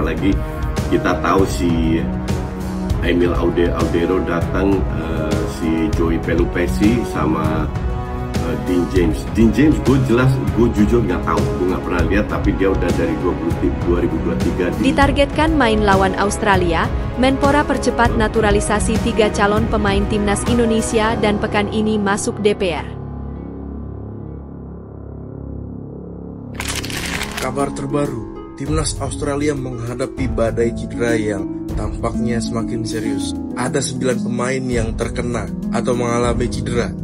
apalagi kita tahu si Emil Audero datang, si Joey Pelupesi sama Dean James. Gue jujur nggak tahu, gue nggak pernah lihat, tapi dia udah dari 2023. Ditargetkan main lawan Australia, Menpora percepat naturalisasi 3 calon pemain timnas Indonesia dan pekan ini masuk DPR. Kabar terbaru, timnas Australia menghadapi badai cedera yang tampaknya semakin serius. Ada 9 pemain yang terkena atau mengalami cedera.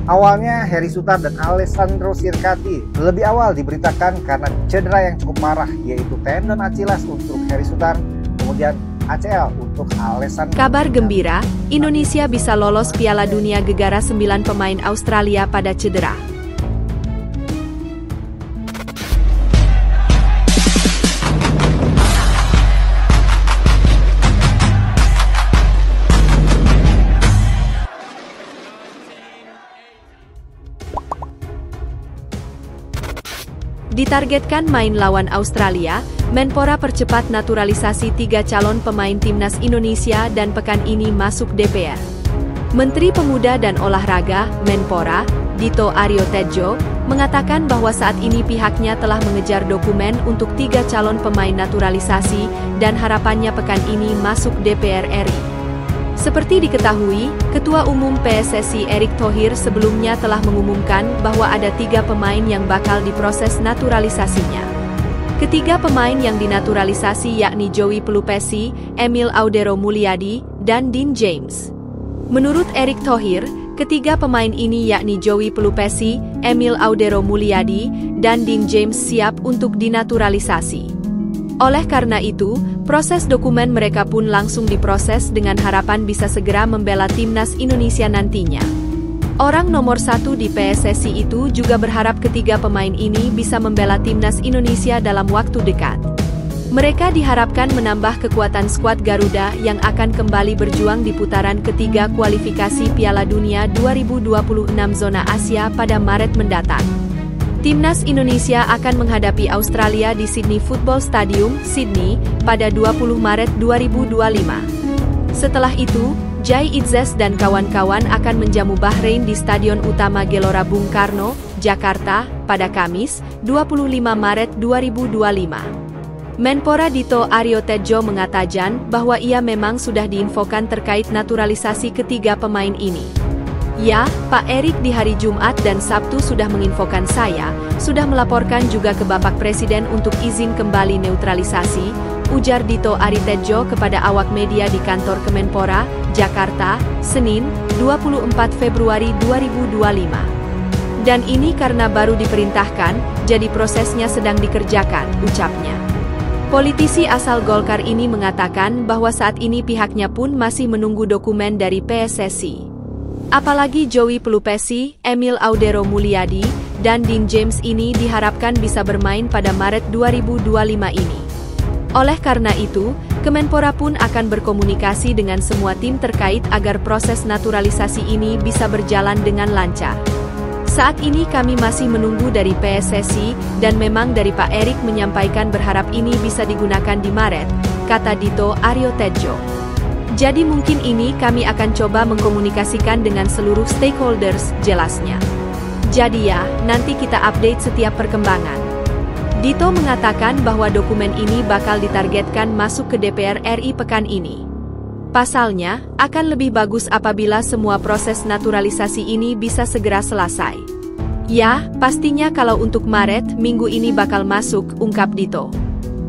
Awalnya Heri Sutar dan Alessandro Sirkati lebih awal diberitakan karena cedera yang cukup parah, yaitu tendon Achilles untuk Heri Sutar, kemudian ACL untuk Alessandro. Kabar gembira, Indonesia bisa lolos Piala Dunia gegara 9 pemain Australia pada cedera. Ditargetkan main lawan Australia, Menpora percepat naturalisasi 3 calon pemain timnas Indonesia dan pekan ini masuk DPR. Menteri Pemuda dan Olahraga, Menpora, Dito Aryo Tejo, mengatakan bahwa saat ini pihaknya telah mengejar dokumen untuk 3 calon pemain naturalisasi dan harapannya pekan ini masuk DPR RI. Seperti diketahui, Ketua Umum PSSI Erick Thohir sebelumnya telah mengumumkan bahwa ada 3 pemain yang bakal diproses naturalisasinya. Ketiga pemain yang dinaturalisasi yakni Joey Pelupesi, Emil Audero Mulyadi, dan Dean James. Menurut Erick Thohir, ketiga pemain ini yakni Joey Pelupesi, Emil Audero Mulyadi, dan Dean James siap untuk dinaturalisasi. Oleh karena itu, proses dokumen mereka pun langsung diproses dengan harapan bisa segera membela timnas Indonesia nantinya. Orang nomor 1 di PSSI itu juga berharap ketiga pemain ini bisa membela timnas Indonesia dalam waktu dekat. Mereka diharapkan menambah kekuatan skuad Garuda yang akan kembali berjuang di putaran ketiga kualifikasi Piala Dunia 2026 zona Asia pada Maret mendatang. Timnas Indonesia akan menghadapi Australia di Sydney Football Stadium, Sydney, pada 20 Maret 2025. Setelah itu, Jai Itzes dan kawan-kawan akan menjamu Bahrain di Stadion Utama Gelora Bung Karno, Jakarta, pada Kamis, 25 Maret 2025. Menpora Dito Aryo Tejo mengatakan bahwa ia memang sudah diinfokan terkait naturalisasi ketiga pemain ini. Ya, Pak Erik di hari Jumat dan Sabtu sudah menginfokan saya, sudah melaporkan juga ke Bapak Presiden untuk izin kembali neutralisasi, ujar Dito Aryo Tejo kepada awak media di kantor Kemenpora, Jakarta, Senin, 24 Februari 2025. Dan ini karena baru diperintahkan, jadi prosesnya sedang dikerjakan, ucapnya. Politisi asal Golkar ini mengatakan bahwa saat ini pihaknya pun masih menunggu dokumen dari PSSI. Apalagi Joey Pelupesi, Emil Audero Mulyadi, dan Dean James ini diharapkan bisa bermain pada Maret 2025 ini. Oleh karena itu, Kemenpora pun akan berkomunikasi dengan semua tim terkait agar proses naturalisasi ini bisa berjalan dengan lancar. Saat ini kami masih menunggu dari PSSI, dan memang dari Pak Erik menyampaikan berharap ini bisa digunakan di Maret, kata Dito Aryo Tejo. Jadi mungkin ini kami akan coba mengkomunikasikan dengan seluruh stakeholders, jelasnya. Jadi ya, nanti kita update setiap perkembangan. Dito mengatakan bahwa dokumen ini bakal ditargetkan masuk ke DPR RI pekan ini. Pasalnya, akan lebih bagus apabila semua proses naturalisasi ini bisa segera selesai. Ya, pastinya kalau untuk Maret, minggu ini bakal masuk, ungkap Dito.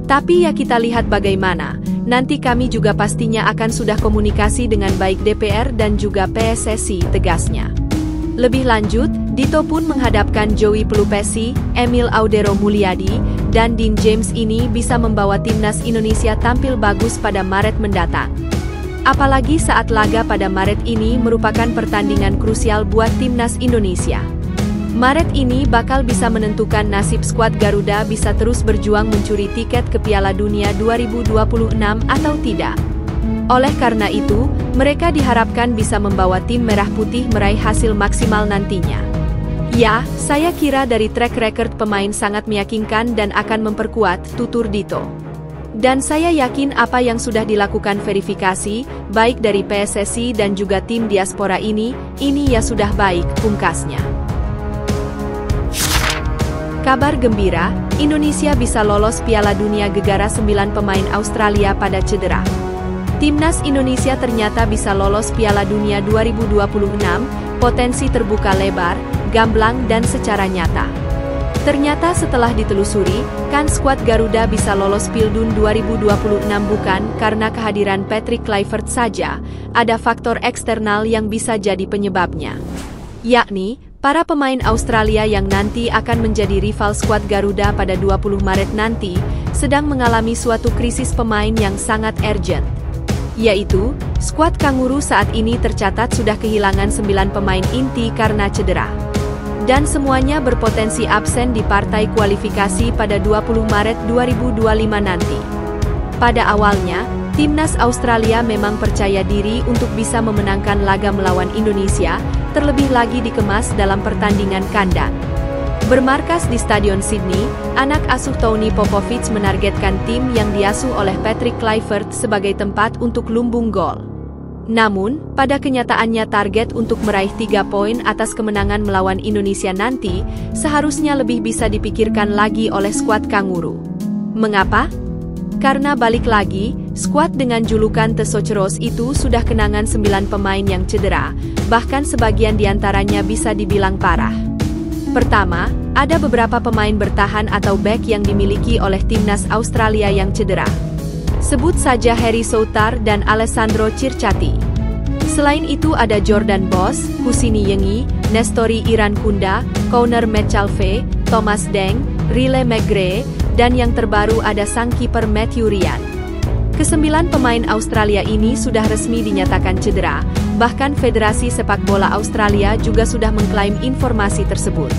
Tapi ya kita lihat bagaimana, nanti kami juga pastinya akan sudah komunikasi dengan baik DPR dan juga PSSI, tegasnya. Lebih lanjut, Dito pun menghadapkan Joey Pelupesi, Emil Audero Mulyadi, dan Dean James ini bisa membawa timnas Indonesia tampil bagus pada Maret mendatang. Apalagi saat laga pada Maret ini merupakan pertandingan krusial buat timnas Indonesia. Maret ini bakal bisa menentukan nasib skuad Garuda bisa terus berjuang mencuri tiket ke Piala Dunia 2026 atau tidak. Oleh karena itu, mereka diharapkan bisa membawa tim merah putih meraih hasil maksimal nantinya. Ya, saya kira dari track record pemain sangat meyakinkan dan akan memperkuat, tutur Dito. Dan saya yakin apa yang sudah dilakukan verifikasi, baik dari PSSI dan juga tim diaspora ini ya sudah baik, pungkasnya. Kabar gembira, Indonesia bisa lolos Piala Dunia gegara 9 pemain Australia pada cedera. Timnas Indonesia ternyata bisa lolos Piala Dunia 2026, potensi terbuka lebar, gamblang dan secara nyata. Ternyata setelah ditelusuri, kan skuad Garuda bisa lolos Pildun 2026 bukan karena kehadiran Patrick Kluivert saja, ada faktor eksternal yang bisa jadi penyebabnya. Yakni, para pemain Australia yang nanti akan menjadi rival skuad Garuda pada 20 Maret nanti, sedang mengalami suatu krisis pemain yang sangat urgent. Yaitu, skuad Kanguru saat ini tercatat sudah kehilangan 9 pemain inti karena cedera. Dan semuanya berpotensi absen di partai kualifikasi pada 20 Maret 2025 nanti. Pada awalnya, Timnas Australia memang percaya diri untuk bisa memenangkan laga melawan Indonesia, terlebih lagi dikemas dalam pertandingan kandang. Bermarkas di Stadion Sydney, anak asuh Tony Popovic menargetkan tim yang diasuh oleh Patrick Kluivert sebagai tempat untuk lumbung gol. Namun, pada kenyataannya target untuk meraih 3 poin atas kemenangan melawan Indonesia nanti, seharusnya lebih bisa dipikirkan lagi oleh skuad Kanguru. Mengapa? Karena balik lagi, skuad dengan julukan The Soceros itu sudah kenangan 9 pemain yang cedera, bahkan sebagian diantaranya bisa dibilang parah. Pertama, ada beberapa pemain bertahan atau back yang dimiliki oleh Timnas Australia yang cedera. Sebut saja Harry Souttar dan Alessandro Circati. Selain itu ada Jordan Boss, Husini Yengi, Nestori Irankunda, Conor McAlvey, Thomas Deng, Riley McGrath, dan yang terbaru ada sang kiper Matthew Ryan. Kesembilan pemain Australia ini sudah resmi dinyatakan cedera, bahkan Federasi Sepak Bola Australia juga sudah mengklaim informasi tersebut.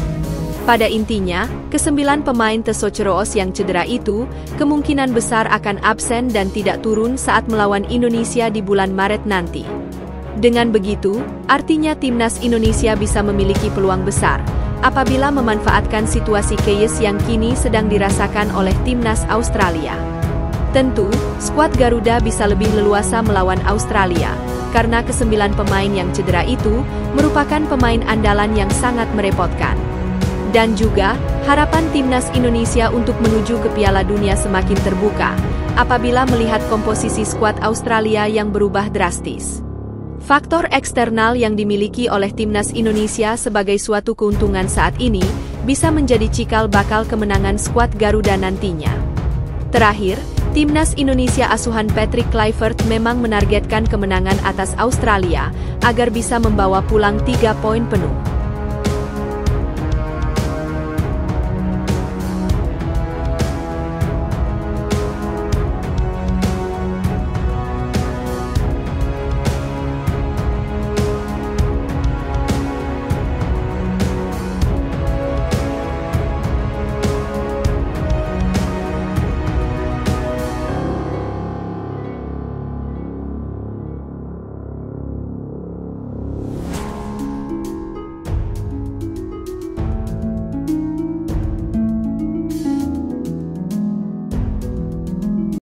Pada intinya, ke-9 pemain The Soceros yang cedera itu, kemungkinan besar akan absen dan tidak turun saat melawan Indonesia di bulan Maret nanti. Dengan begitu, artinya Timnas Indonesia bisa memiliki peluang besar, apabila memanfaatkan situasi chaos yang kini sedang dirasakan oleh Timnas Australia. Tentu, skuad Garuda bisa lebih leluasa melawan Australia, karena ke-9 pemain yang cedera itu, merupakan pemain andalan yang sangat merepotkan. Dan juga, harapan Timnas Indonesia untuk menuju ke Piala Dunia semakin terbuka, apabila melihat komposisi skuad Australia yang berubah drastis. Faktor eksternal yang dimiliki oleh Timnas Indonesia sebagai suatu keuntungan saat ini, bisa menjadi cikal bakal kemenangan skuad Garuda nantinya. Terakhir, Timnas Indonesia asuhan Patrick Kluivert memang menargetkan kemenangan atas Australia, agar bisa membawa pulang 3 poin penuh.